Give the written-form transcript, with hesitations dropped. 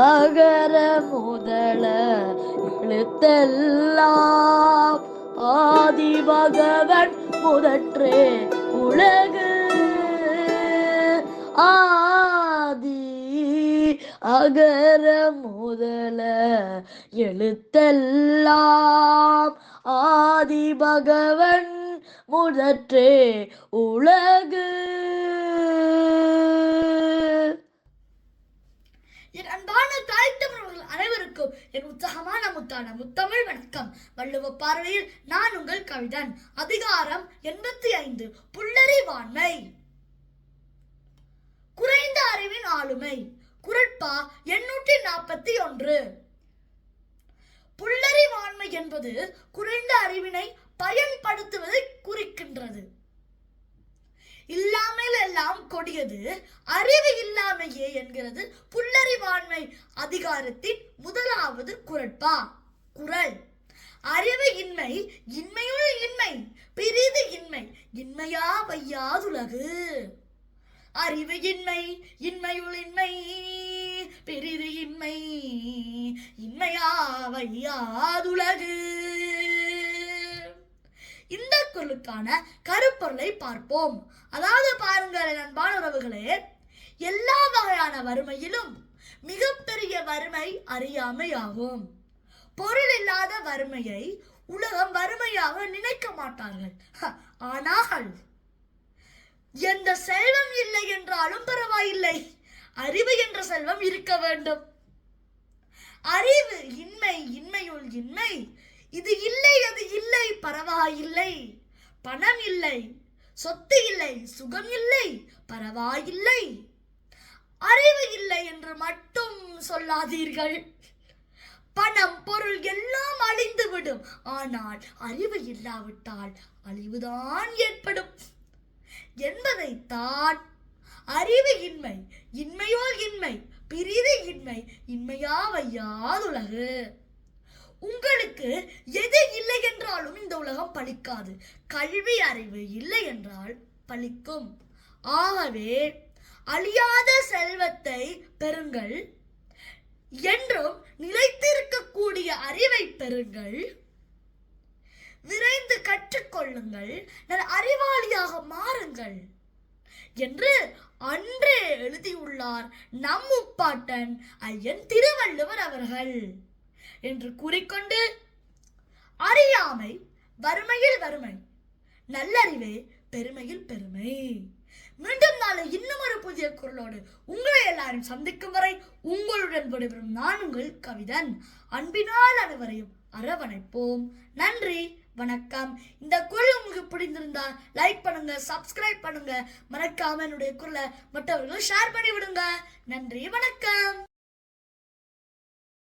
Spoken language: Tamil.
அகர முதல எழுத்தெல்லாம் ஆதி பகவன் முதற்றே உலகு. ஆதி அகர முதல எழுத்தெல்லாம் ஆதி பகவன் முதற்றே உலகு. என் அன்பான தாய் தமிழர்கள் அனைவருக்கும் என் உற்சாகமான முத்தமிழ் வணக்கம். வள்ளுவ பார்வையில் நான் உங்கள் கவிதன். அதிகாரம் 85 புல்லறிவாண்மை. குறைந்த அறிவின் ஆளுமை. குறட்பா 841. புல்லறிவாண்மை என்பது குறைந்த அறிவினை பயன்படுத்துவதை குறிக்கின்றது. இல்லாமல் எல்லாம் கொடியது, அறிவு இல்லாமையே என்கிறது புல்லறிவாண்மை அதிகாரத்தின் முதலாவது குறட்பா. குறள்: அறிவு இன்மை, இன்மையுள் இன்மை, பிறிது இன்மை, இன்மையா வையாதுலகு. அறிவு இன்மை, இன்மையுள் இன்மை, பிறிது இன்மை, இன்மையா வையாதுலகு. இந்த குறளுக்கான கருப்பொருளை பார்ப்போம். அதாவது பாருங்கள் அன்பான உறவுகளே, எல்லா வகையான வறுமையிலும் மிகப்பெரிய வறுமை அறியாமை ஆகும். பொருள் இல்லாத வறுமையை உலகம் வறுமையாக நினைக்க மாட்டார்கள். ஆனால் எந்த செல்வம் இல்லை என்றாலும் பரவாயில்லை, அறிவு என்ற செல்வம் இருக்க வேண்டும். அறிவு இன்மை, இன்மையுள் இன்மை, இது இல்லை அது இல்லை பரவாயில்லை. பணம் இல்லை, சொத்து இல்லை, சுகம் இல்லை, பரவாயில்லை. அறிவு இல்லை என்று மட்டும் சொல்லாதீர்கள். பணம் பொருள் எல்லாம் அழிந்து விடும், ஆனால் அறிவு இல்லாவிட்டால் அழிவுதான் ஏற்படும் என்பதைத்தான் அறிவு இன்மை, இன்மையோல் இன்மை, பிறிது இன்மை, இன்மையா வையாதுலகு. உங்களுக்கு எது இல்லை என்றாலும் இந்த உலகம் பலிக்காது. கல்வி அறிவு இல்லை என்றால் பலிக்கும். ஆகவே அழியாத செல்வத்தை பெறுங்கள், என்றும் நிலைத்திருக்கக்கூடிய அறிவை பெறுங்கள், விரைந்து கற்றுக்கொள்ளுங்கள், அறிவாளியாக மாறுங்கள் என்று அன்றே எழுதியுள்ளார் நம் முப்பாட்டன் ஐயன் திருவள்ளுவர் அவர்கள் என்று கூறிக்கொண்டு, அறியாமை வறுமையில் வறுமை, நல்லறிவே பெருமையில் பெருமை. மீண்டும் நாளை இன்னும் ஒரு புதிய குரலோடு உங்களை எல்லாரும் சந்திக்கும் வரை உங்களுடன் விடைபெறும் நான் உங்கள் கவிதன். அன்பினால் அனைவரையும் அரவணைப்போம். நன்றி, வணக்கம். இந்த குரல் உங்களுக்கு பிடிந்திருந்தால் லைக் பண்ணுங்க, சப்ஸ்கிரைப் பண்ணுங்க, மறக்காம என்னுடைய குரலை மற்றவர்கள் ஷேர் பண்ணி விடுங்க. நன்றி, வணக்கம்.